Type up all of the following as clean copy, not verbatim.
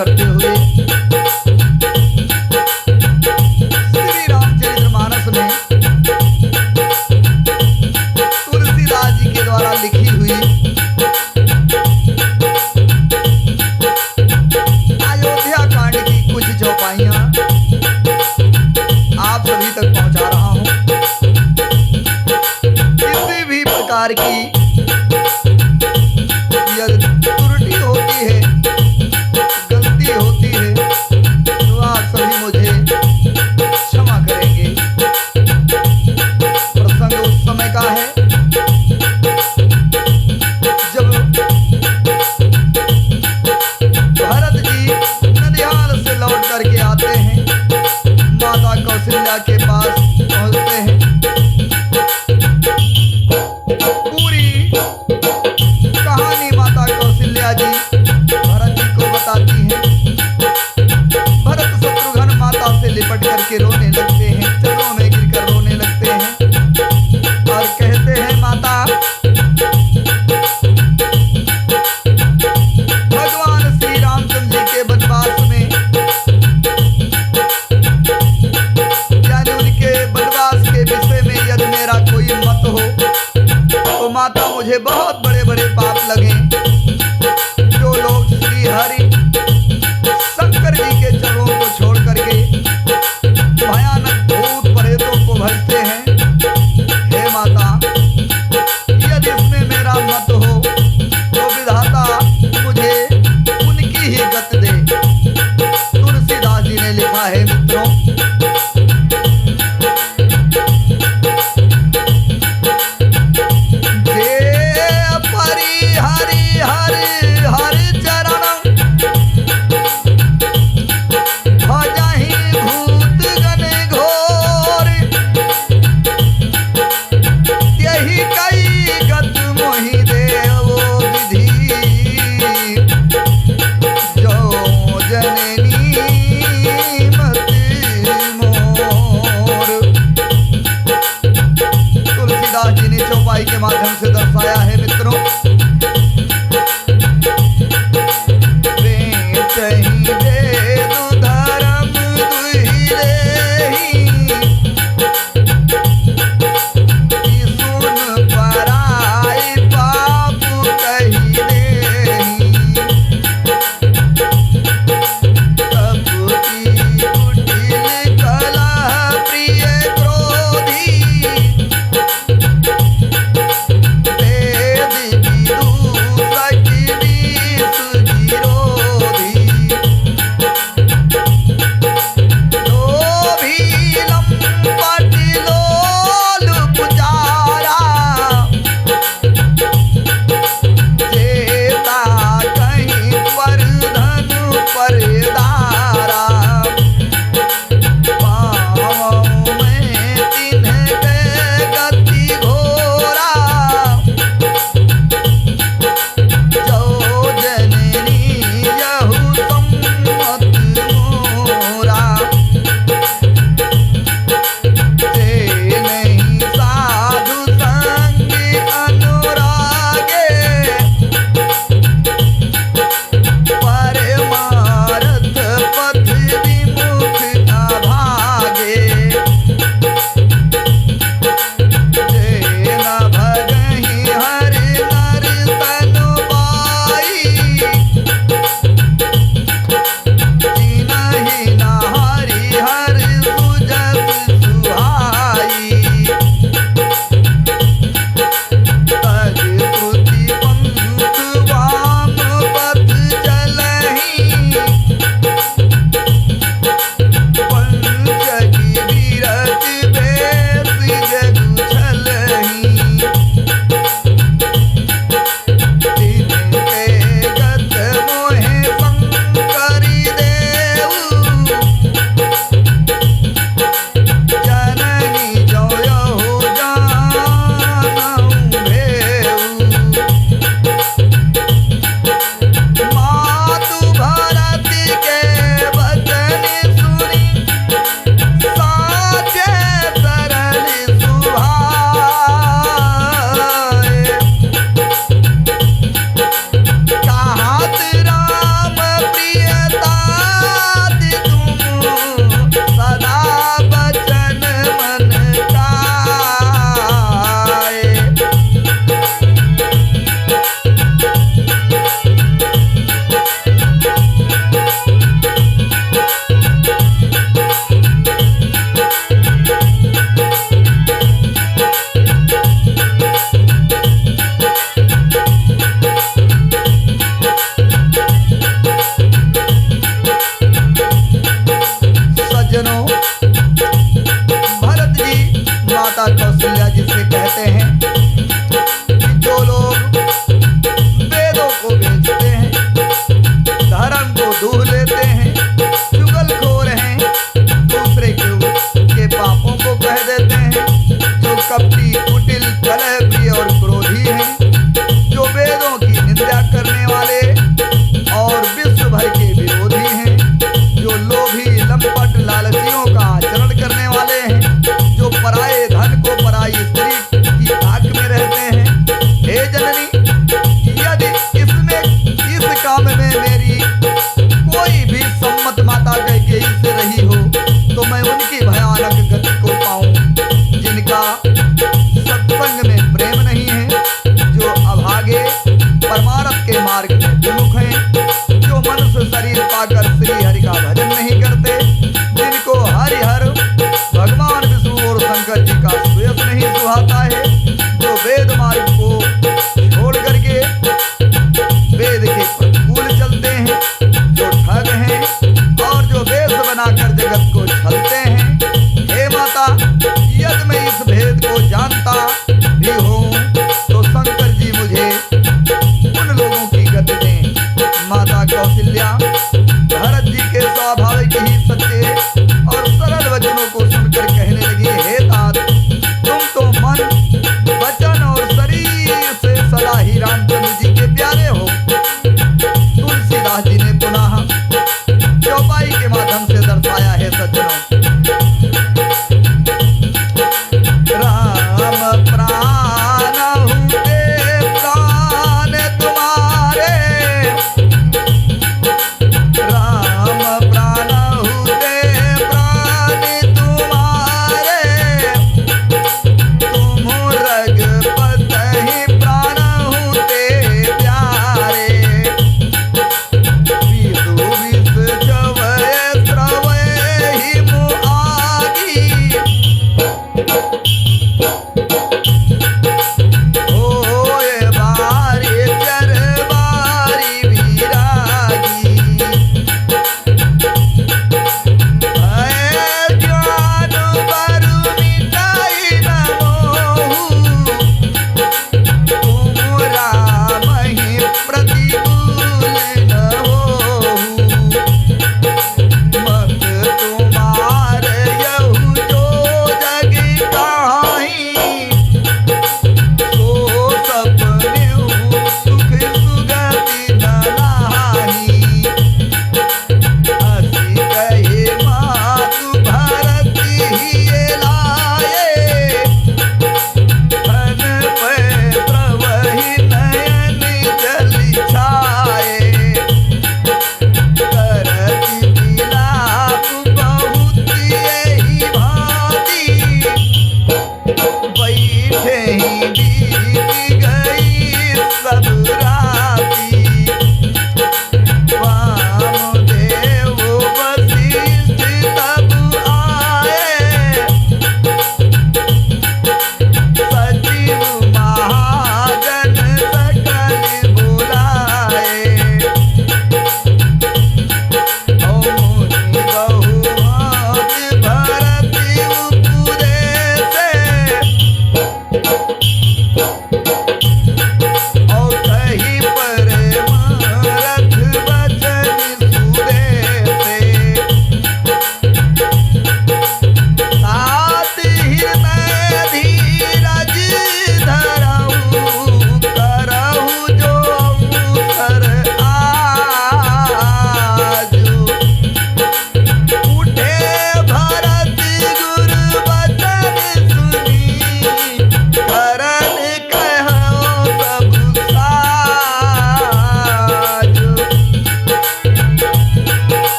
करते हुए श्री रामचरितमानस में तुलसीदास जी के द्वारा लिखी हुई अयोध्या कांड की कुछ चौपाइयां आप सभी तक पहुंचा रहा हूं। किसी भी प्रकार की यदि त्रुटि होती है, गलती होती है, तो आप सभी मुझे क्षमा करेंगे। प्रसंग उस समय का है जब भरत जी ननिहाल से लौट करके आते हैं, माता कौशल्या के पास पहुंचते हैं। पूरी कहानी माता कौशल्या जी भरत जी को बताती हैं। भरत शत्रुघ्न माता से लिपट करके रोने लगते हैं, चरणों में गिरकर रोने लगते हैं और कहते हैं, माता भगवान श्री रामचंद्र जी के वनवास में यानी उनके वनवास के विषय में यदि मेरा कोई मत हो तो माता मुझे बहुत बड़े बड़े पाप लगे। जो लोग श्री हरि शंकर जी के चरणों को छोड़ करके भयानक भूत प्रेतों को भजते हैं, हे माता यदि इसमें मेरा मत हो तो विधाता मुझे उनकी ही गत दे। तुलसीदास जी ने लिखा है मित्रों, के माध्यम से दर्शाया है मित्रों।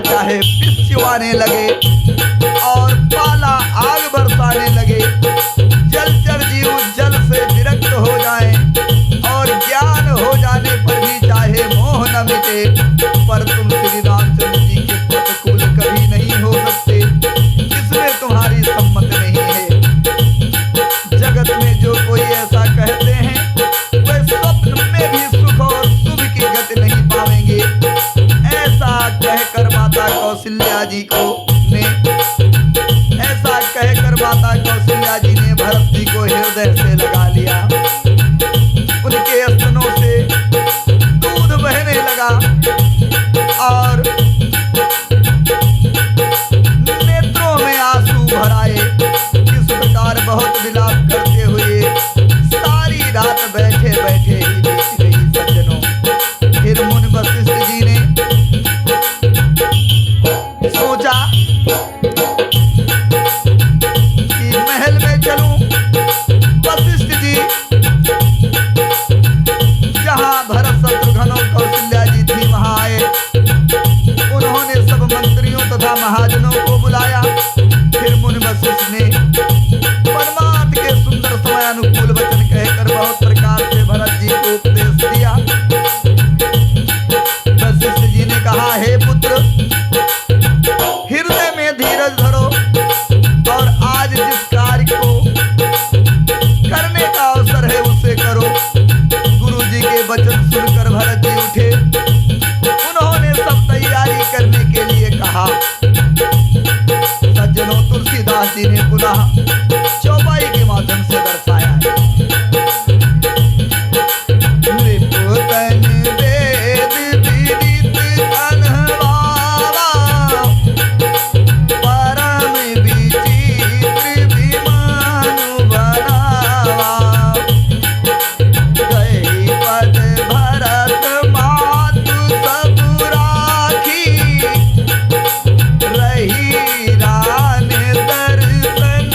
चाहे विष चुआने लगे और पाला आग बरसाने लगे, जलचर जीव जल से विरक्त हो जाएं और ज्ञान हो जाने पर भी चाहे मोह न मिटे, पर तुम श्री रामचंद्र जी के प्रतिकूल कभी नहीं हो सकते, इसमें तुम्हारी सम्मत नहीं है। जगत में जो कोई ऐसा कहते हैं वे स्वप्न में भी सुख और शुभ की गति नहीं पाएंगे। ऐसा कहकर माता कौशल्या जी ने भरत जी को हृदय से लगा लिया। उनके स्तनों से दूध बहने लगा और नेत्रों में आंसू भर आए। इस प्रकार बहुत विलाप करते हुए सारी रात बैठे बैठे ही बीत गई सज्जनों। फिर मुनि वशिष्ठ जी ने सोचा कि महल में चलूं। वशिष्ठ जी जहां भरत शत्रुघ्न और कौशल्या जी थी वहां आए। उन्होंने सब मंत्रियों तथा महाजनों को बुलाया। फिर मुनि वशिष्ठ ने परमार्थ के सुंदर समय अनुकूल वचन कहकर बहुत प्रकार से भरत जी को उपदेश दिया। वशिष्ठ जी ने कहा, हे पुत्र, हृदय में धीरज धरो और आज जिस कार्य को करने का अवसर है उसे करो। गुरु जी के वचन सुनकर भरत जी उठे। उन्होंने सब तैयारी करने के लिए कहा। सज्जनों, तुलसीदास जी ने पुनः चौपाई के माध्यम से दर्शाया है। नृपुतन वेद विदित अनहवावा, परम विचित्र विमानु बनावा। गई पद भरत मातु सब राखी, रही रान दर्शन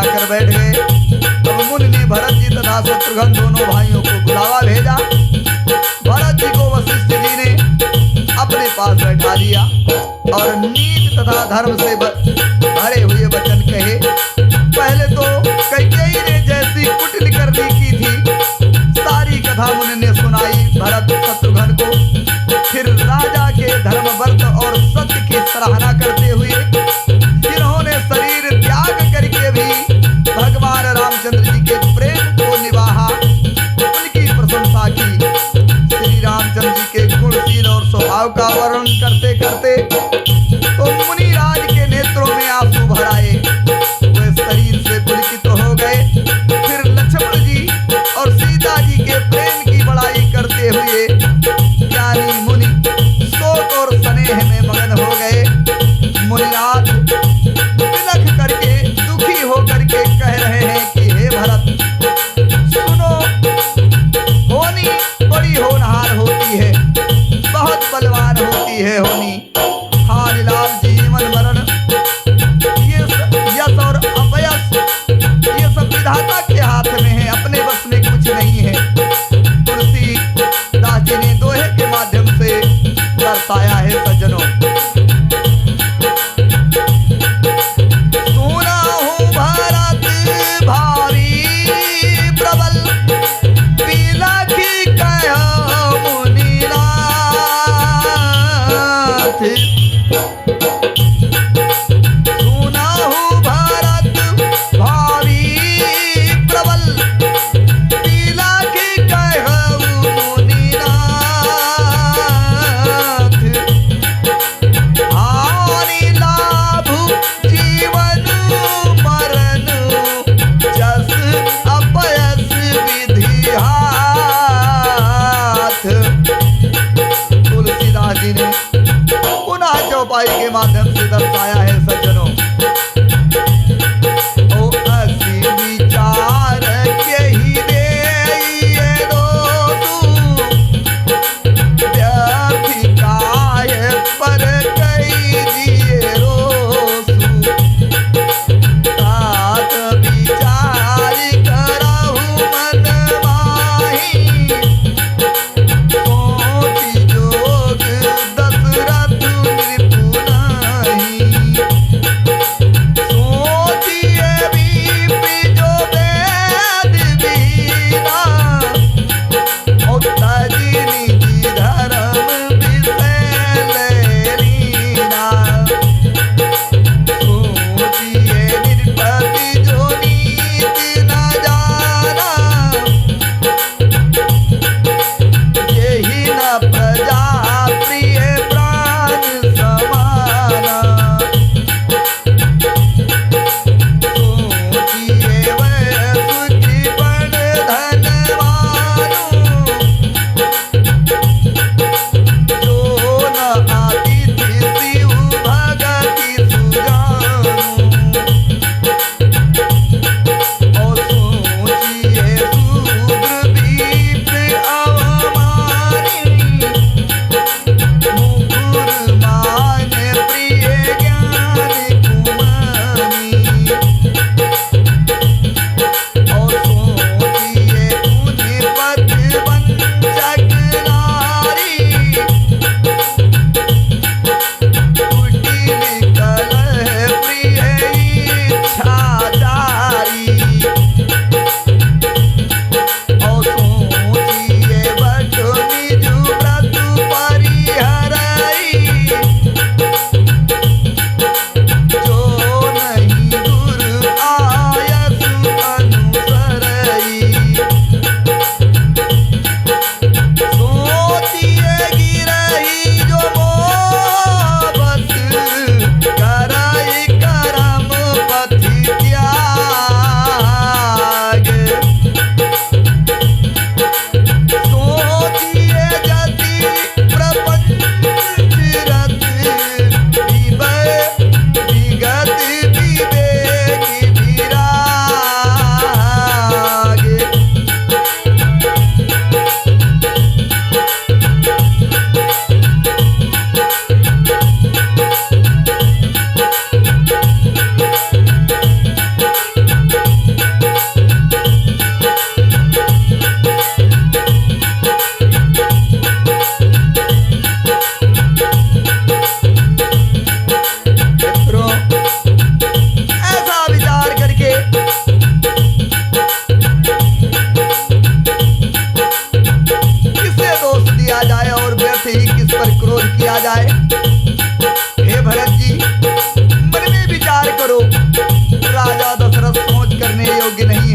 जाकर बैठ गए। अब मुनि ने भरत जी तथा शत्रुघ्न दोनों भाइयों को बुलावा भेजा। भरत जी को वशिष्ठ जी ने अपने पास बैठा लिया और नीति तथा धर्म से भरे हुए वचन कहे। पहले तो कैकेयी ने जैसी कुटिल करनी की थी सारी कथा मुनि ने सुनाई भरत शत्रुघ्न को। फिर राजा के धर्म व्रत और सत्य की सराहना करते हुए जिन्होंने शरीर त्याग करके भी भगवान रामचंद्र जी के प्रेम को निभाया उनकी प्रशंसा की। श्री रामचंद्र जी के गुणशील और स्वभाव का वर्णन करते करते तो मुनिराज के नेत्रों में आंसू भर आए। वे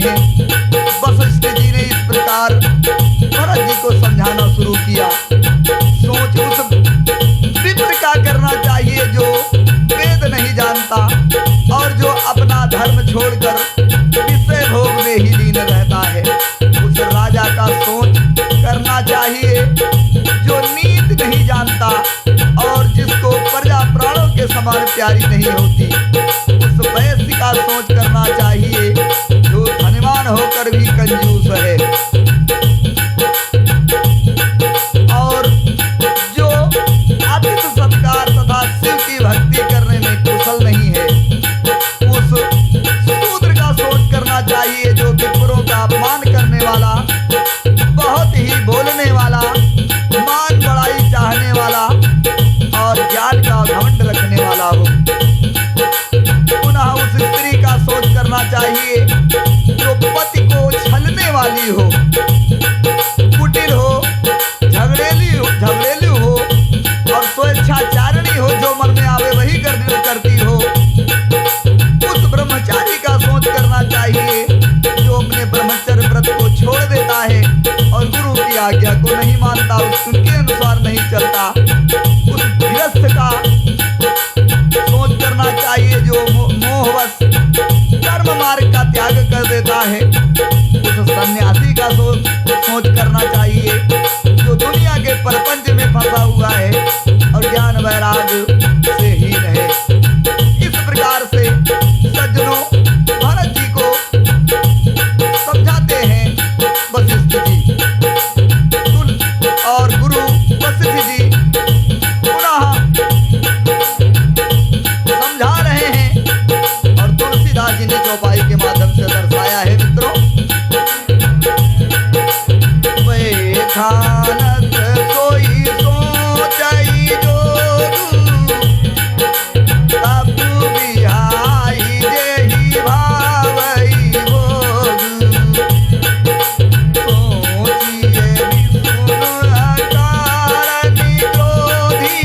हैं। वशिष्ठ जी ने इस प्रकार भरत जी को समझाना शुरू किया। सोच उस विप्र का करना चाहिए जो वेद नहीं जानता और जो अपना धर्म छोड़कर विषय भोग में ही लीन रहता है। उस राजा का सोच करना चाहिए जो नीति नहीं जानता और जिसको प्रजा प्राणों के समान प्यारी नहीं होती। उस वैश्य का सोच करना चाहिए जो धनवान होकर भी कंजूस है और जो आतिथ्य सत्कार तथा शिव की भक्ति करने में कुशल नहीं है। उस शूद्र का सोच करना चाहिए जो विप्रों का अपमान करने वाला, बहुत ही बोलने वाला, मान बड़ाई चाहने वाला और ज्ञान का घमंड रखने वाला हो। पुनः उस स्त्री का सोच करना चाहिए जो पति को छलने वाली हो, कुटिल हो, झगड़ेली हो और स्वेच्छाचारिणी हो, जो मन में आवे वही करती हो। उस ब्रह्मचारी का सोच करना चाहिए जो अपने ब्रह्मचर्य व्रत को छोड़ देता है और गुरु की आज्ञा को नहीं मानता, उनके अनुसार नहीं चलता। उस गृहस्थ का सोच करना चाहिए जो मोहवश कर्म मार्ग का त्याग कर देता है। उस सन्यासी का सोच करना चाहिए जो दुनिया के प्रपंच में फंसा हुआ है और ज्ञान वैराग्य से हीन है। इस प्रकार से सज्जनों भरत जी को समझाते हैं वशिष्ठ जी और गुरु वशिष्ठ जी पुनः समझा रहे हैं और तुलसीदास जी ने चौपाई के माध्यम से दर्शाया है। मित्रों, खानस कोई सोचई जोगु तब बिहाई जेहि भावई भोगु सोचिए विष्णु अकारनि क्रोधी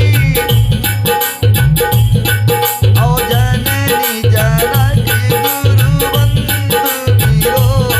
औ जननी जनक गुरु बंधु विरोधी।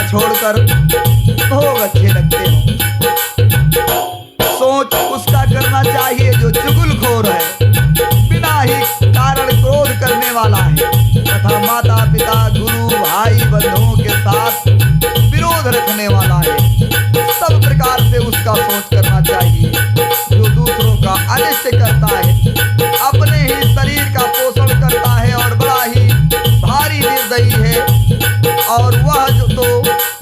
छोड़कर भोग अच्छे लगते हो। सोच उसका करना चाहिए जो चुगलखोर है, बिना ही कारण क्रोध करने वाला है तथा माता पिता गुरु भाई बंधुओं के साथ विरोध रखने वाला है। सब प्रकार से उसका सोच करना चाहिए। जो दूसरों का अनिष्ट करता है, अपने ही शरीर का पोषण करता है और बड़ा ही भारी निर्दयी है, और वह जो तो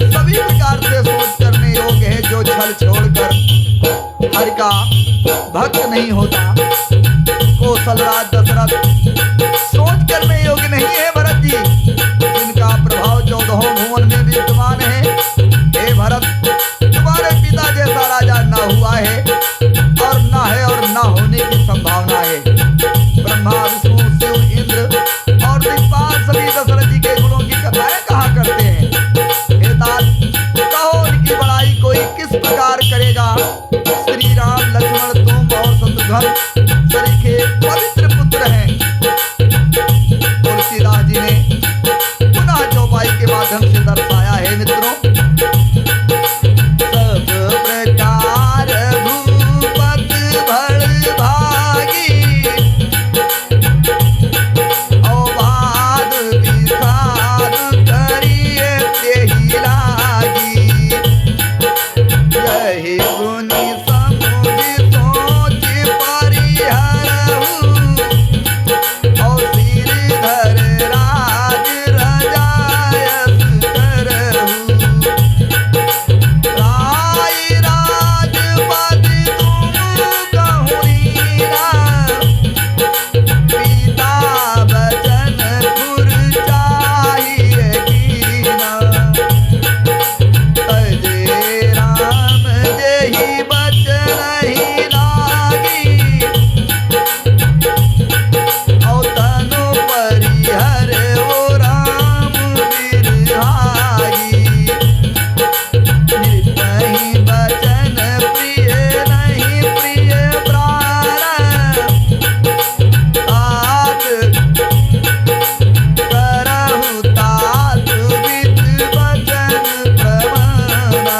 सभी प्रकार से सोच करने योग्य है जो छल छोड़कर हरि का भक्त नहीं होता। कौशलराज दशरथ सोच करने योग्य नहीं है भरत जी, जिनका प्रभाव 14 भुवन में विद्यमान है। हे भरत, तुम्हारे पिता जैसा राजा ना हुआ है और ना होने की संभावना है। ब्रह्मा विष्णु शिव इंद्र और दिक्पाल सभी दशरथ जी के गुणों की कथाएं कहा करते हैं। हे तात, कहो उनकी बड़ाई कोई किस प्रकार करेगा। श्री राम लक्ष्मण तुम और शत्रुघ्न सरीखे पवित्र पुत्र हैं। तुलसीदास जी ने पुनः चौपाई के माध्यम से दर्शाया है मित्रों। सब प्रकार भूपत भड़ भागी, औवाद विषाद करिए तेहि लागी। यही गुनी समुझ सोच परिहरहु, और श्रीधर राज रजायस करहु। राय राजपद तुम कहुरीरा, पिता बचन पुर चाहिए कीना। तजे राम जेहि बचन ही लागी, औ तनु परिहर ओ राम बिरहाई। निर्भय बचन प्रिय नहीं प्रिय प्राण, तात करहु तात विद बचन प्रमाण।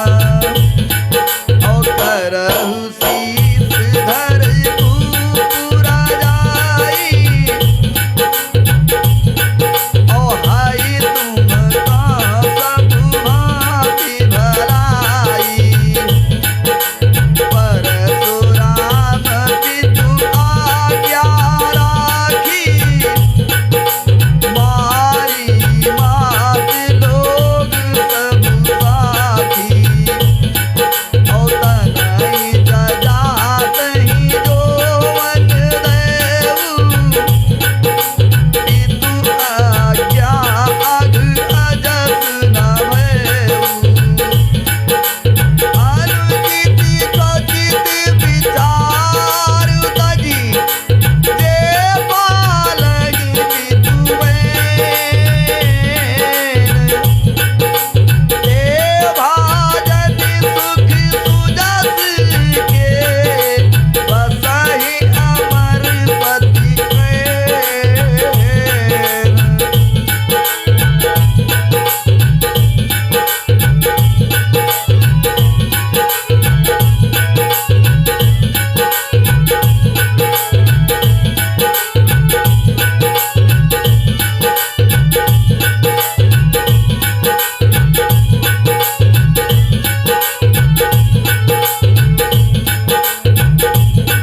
औ करहु शीस धर पूरा जाई, औ हाय तुम का सब भांति भलाई। परशुराम पितु आज्ञा राखी, मारी मात लोग सब साथी। औ तनहि जजात ही जोवन देऊ, पितु आज्ञा अघ अजस न भयऊ। अनुचित कचित विचार तजी, जे पालगी पितुवैन। ते भाजन सुख सुजस के, बसहि अमर पति वैन।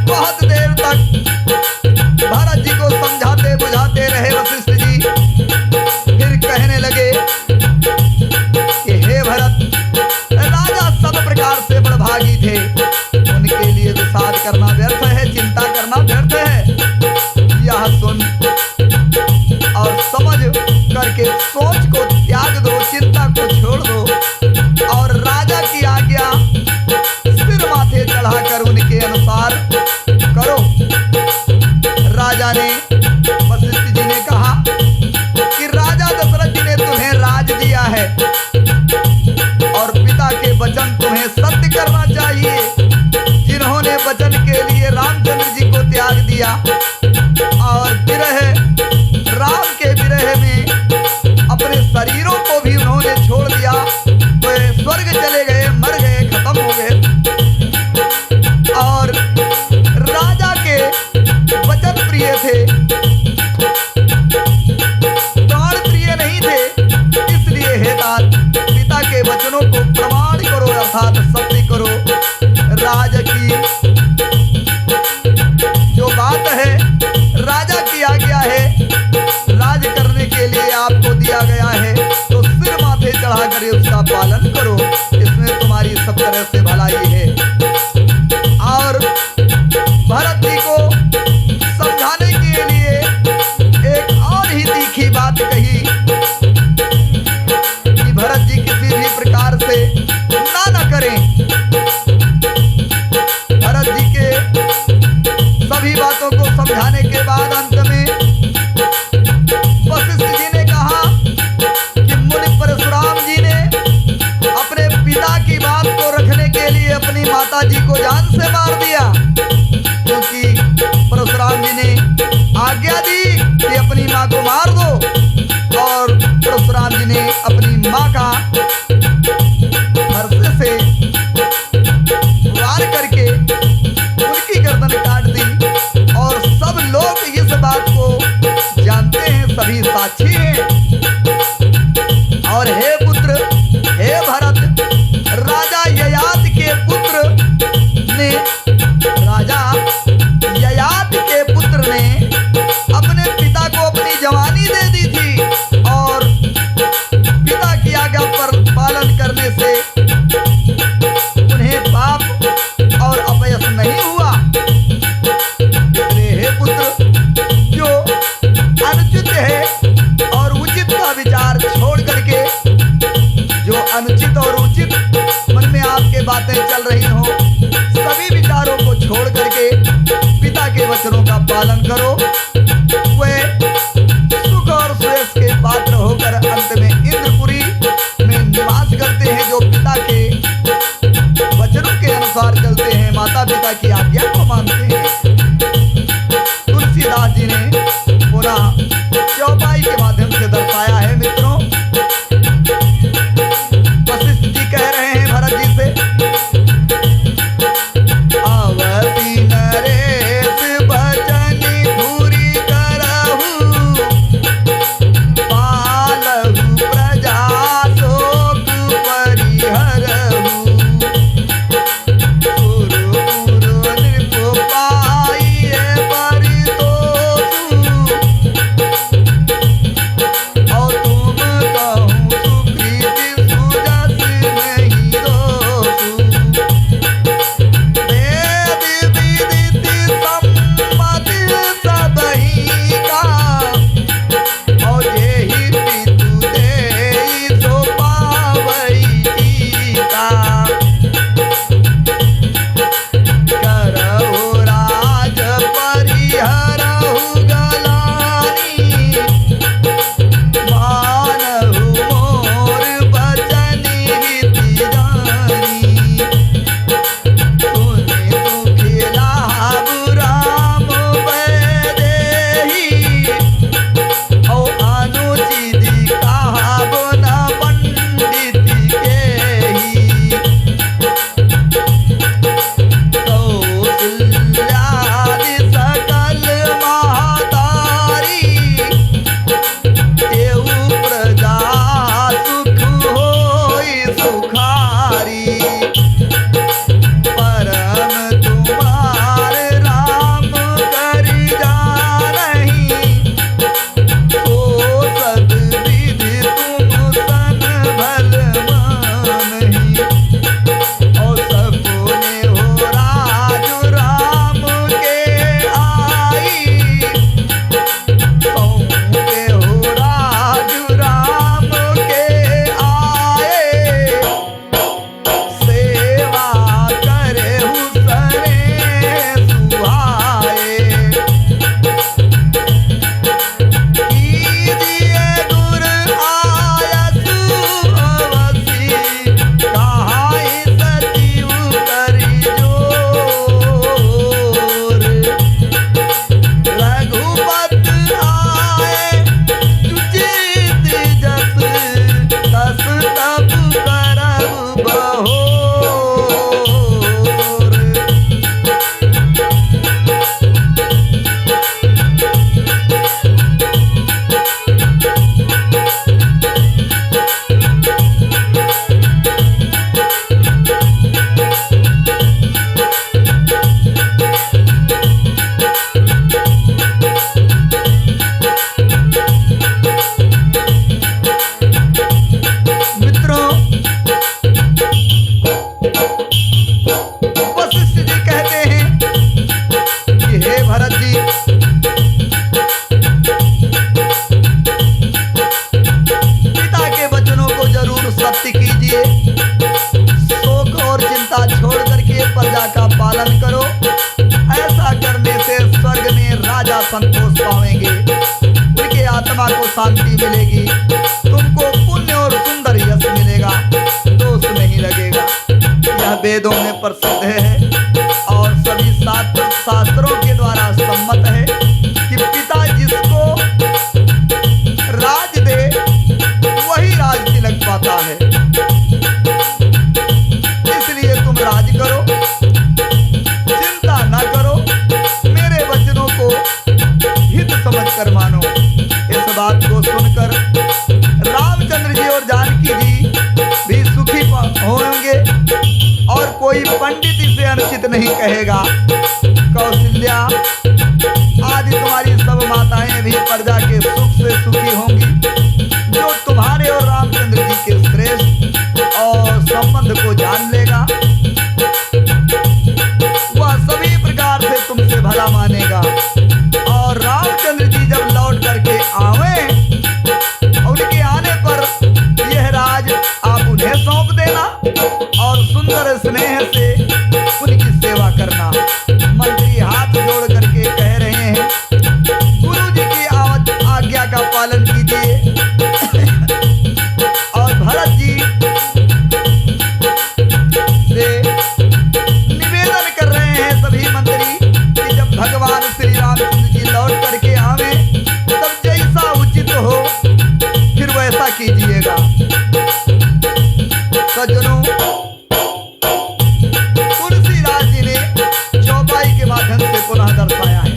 बहुत देर तक भरत जी को समझाते बुझाते रहे वशिष्ठ जी। फिर कहने लगे कि हे भरत, राजा सब प्रकार से बड़भागी थे, उनके लिए विषाद करना व्यर्थ है, चिंता करना व्यर्थ है। यह सुन और समझ करके सोच को त्याग दो, चिंता को छोड़ दो और राजा की आज्ञा सिर माथे चढ़ाकर उनके अनुसार करो। राजा ने, वशिष्ठ जी ने कहा कि राजा दशरथ जी ने तुम्हें राज दिया है और पिता के वचन तुम्हें सत्य करना चाहिए। जिन्होंने वचन के लिए रामचंद्र जी को त्याग दिया और विरह, राम के विरह में अपने शरीरों को भी उन्होंने छोड़ दिया, करो, इसमें तुम्हारी सब तरह से भलाई है। और भरत जी को समझाने के लिए एक और ही तीखी बात कही कि भरत जी किसी भी प्रकार से ना करें। भरत जी के सभी बातों को समझाने के बाद अंत में वशिष्ठ जी ने कहा कि मुनि परशुराम जी ने अपने पिता की बात को रखने के लिए अपनी माता जी को जान से मार दिया, क्योंकि परशुराम जी ने आज्ञा दी कि अपनी माँ को मार दो। और परशुराम जी ने अपनी माँ का फरसे से वार करके उनकी गर्दन काट दी। और सब लोग इस बात को जानते हैं, सभी साक्षी हैं। और हे पुत्र, हे भरत, राजा ययाति के पुत्र ने अपने पिता को अपनी जवानी दे दी थी, और पिता की आज्ञा पर पालन करने से उन्हें पाप और अपयश नहीं हुआ। इसलिए हे पुत्र, जो अनुचित है और उचित का विचार छोड़ करके, जो अनुचित और उचित मन में आपके बातें चल रही हो, सभी विचारों को छोड़ करके पिता के वचनों का पालन करो। वे सुख और सुयश के पात्र होकर अंत में इंद्रपुरी में निवास करते हैं, जो पिता के वचनों के अनुसार चलते हैं, माता पिता की आज्ञा को मानते हैं। तुलसीदास जी ने पुनः चौपाई के माध्यम से दर्शाया है। मित्रों, वशिष्ठ जी कह रहे हैं भरत जी से, अवति नरेश भजनि धुरि करहु, पालहु प्रजा शोक परिहरहु, गुरु संतोष पावेंगे, उनके आत्मा को शांति मिलेगी, तुमको पुण्य और सुंदर यश मिलेगा, दोष नहीं लगेगा। यह वेदों में प्रसिद्ध है और सभी शास्त्रों के द्वारा सम्मत है कि पिता जिसको राज दे वही राज तिलक पाता है। इसलिए तुम राज करो, चिंता न करो, मेरे वचनों को हित समझकर मानो। इस बात को सुनकर रामचंद्र जी और जानकी जी भी सुखी होंगे और कोई पंडित इसे अनुचित नहीं कहेगा। कौशल्या आदि तुम्हारी सब माताएं भी प्रजा के सुख से सुखी होंगी। जो तुम्हारे और रामचंद्र जी के श्रेष्ठ और संबंध को जान लेगा वह सभी प्रकार से तुमसे भला मानेगा। और रामचंद्र जी जब लौट करके आवे, उनके आने पर यह राज आप उन्हें सौंप देना और सुंदर स्नेह से उनकी सेवा करना। मंत्री हाथ जोड़ करके कह रहे हैं, गुरु जी की आज्ञा का पालन कीजिए। और भरत जी से निवेदन कर रहे हैं सभी मंत्री कि जब भगवान श्री रामचंद्र जी लौट करके आवे तब जैसा उचित हो फिर वैसा कीजिएगा। सज्जनों, तुलसीदास जी ने चौपाई के माध्यम से पुनः दर्शाया है।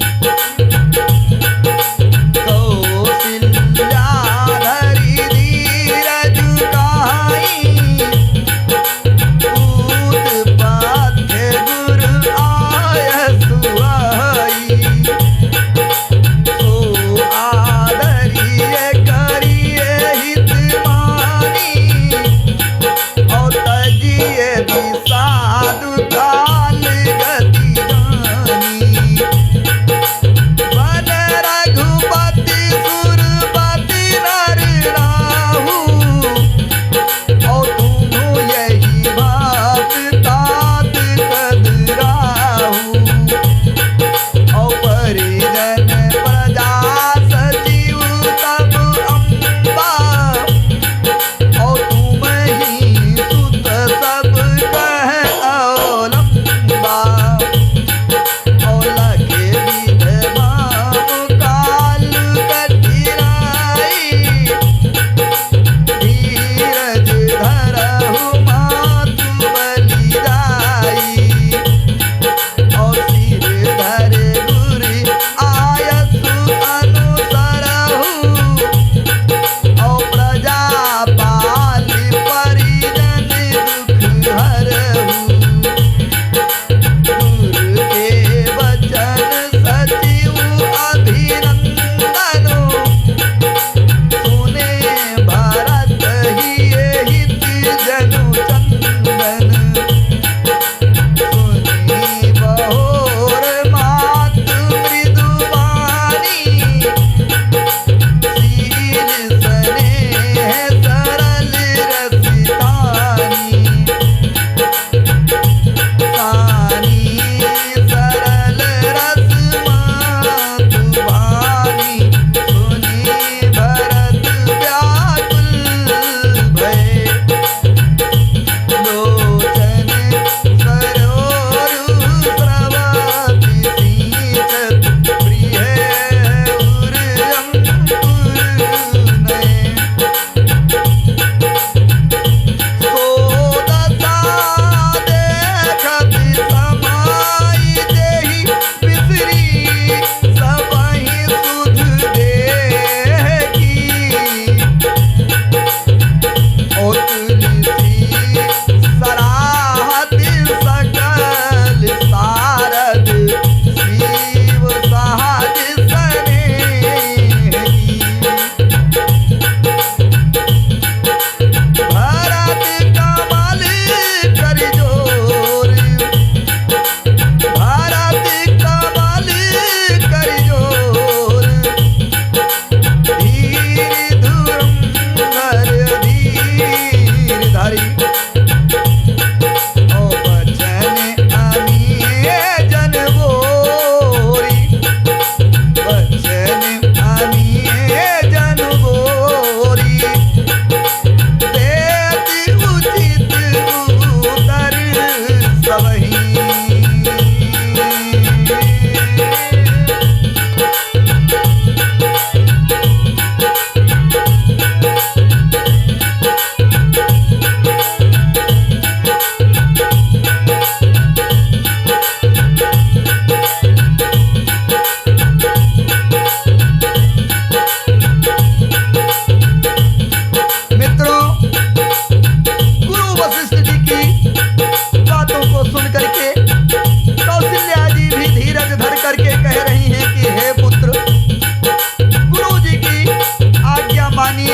आदरिए करिए हित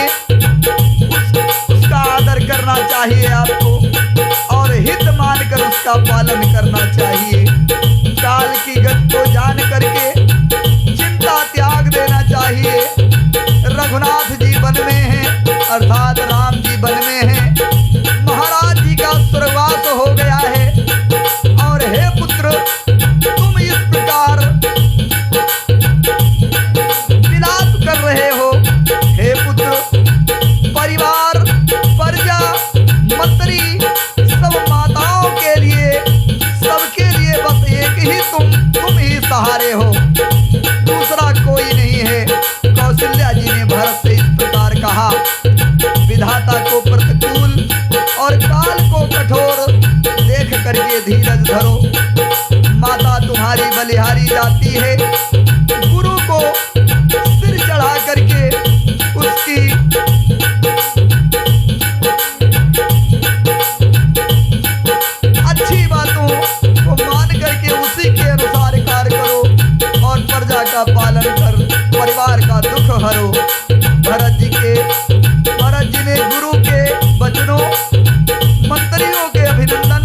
में उसका आदर करना चाहिए आपको और हित मानकर उसका पालन करना चाहिए। काल की गति को जान करके चिंता त्याग देना चाहिए। रघुनाथ जी वन में हैं अर्थात राम जी वन में हैं। महाराज जी का स्वर्गवास हो गया है और हे पुत्र तुम इस प्रकार विलाप कर रहे हो। हे पुत्र परिवार प्रजा मंत्री सब माताओं के लिए सबके लिए बस एक ही तुम ही सहारे हो, दूसरा कोई नहीं है। कौशल्या जी ने भरत से इस प्रकार कहा। विधाता को प्रतिकूल और काल को कठोर देख करके धीरज धरो। माता तुम्हारी बलिहारी जाती है। गुरु को सिर चढ़ा करके उसकी अच्छी बातों को मान करके उसी के अनुसार कार्य करो और प्रजा का पालन कर परिवार का दुख हरो। भरत जी ने गुरु के वचनों मंत्रियों के अभिनंदन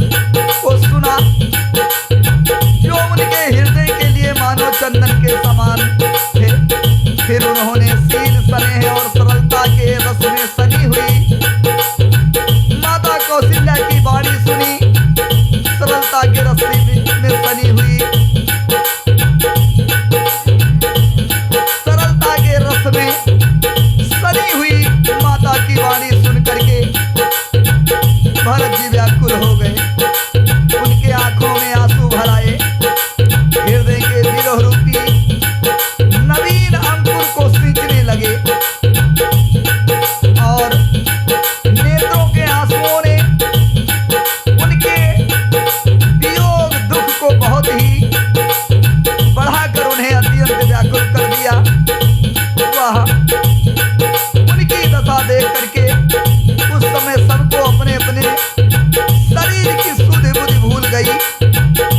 को सुना जो उनके हृदय के लिए मानो चंदन के समान थे। फिर उन्होंने सील स्नेह और सरलता के रस में सनी हुई माता कौशल्या की वाणी सुनी। सरलता के रस में सनी हुई सरलता के रस में सनी हुई माता की वाणी सुन करके भरत जी व्याकुल हो गए। उनके आंखों में आंसू भर आए। हृदय के विरह रूपी नवीन अंकुर को सींचने लगे और नेत्रों के आंसुओं ने उनके वियोग दुख को बहुत ही बढ़ाकर उन्हें अत्यंत व्याकुल कर दिया। वह उनकी दशा देख करके उस समय सबको अपने अपने शरीर की सुध बुद्धि भूल गई।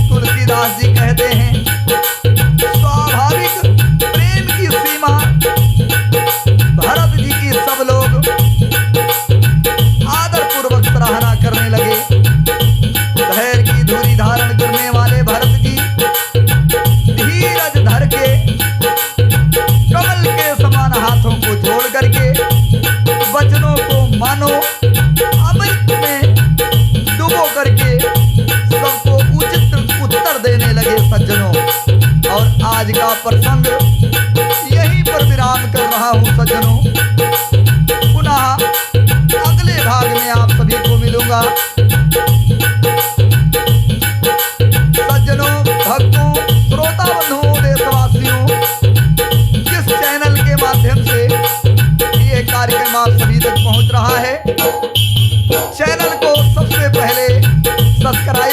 तुलसीदास जी कहते हैं स्वाभाविक प्रेम की सीमा भरत जी की सब लोग आदर पूर्वक सराहना करने लगे। धैर्य की धूरी धारण करने वाले भरत जी धीरज धर के कमल के समान हाथों को जोड़ करके वचनों को मानो अमृत में डुबो करके सबको उचित उत्तर देने लगे सज्जनों। और आज का प्रसंग यहीं पर विराम कर रहा हूं सज्जनों। पुनः अगले भाग में आप सभी को मिलूंगा। सज्जनों भक्तों श्रोता बंधुओं देशवासियों जिस चैनल के माध्यम से ये कार्यक्रम आप सभी तक पहुंच रहा है चैनल को सबसे पहले सब्सक्राइब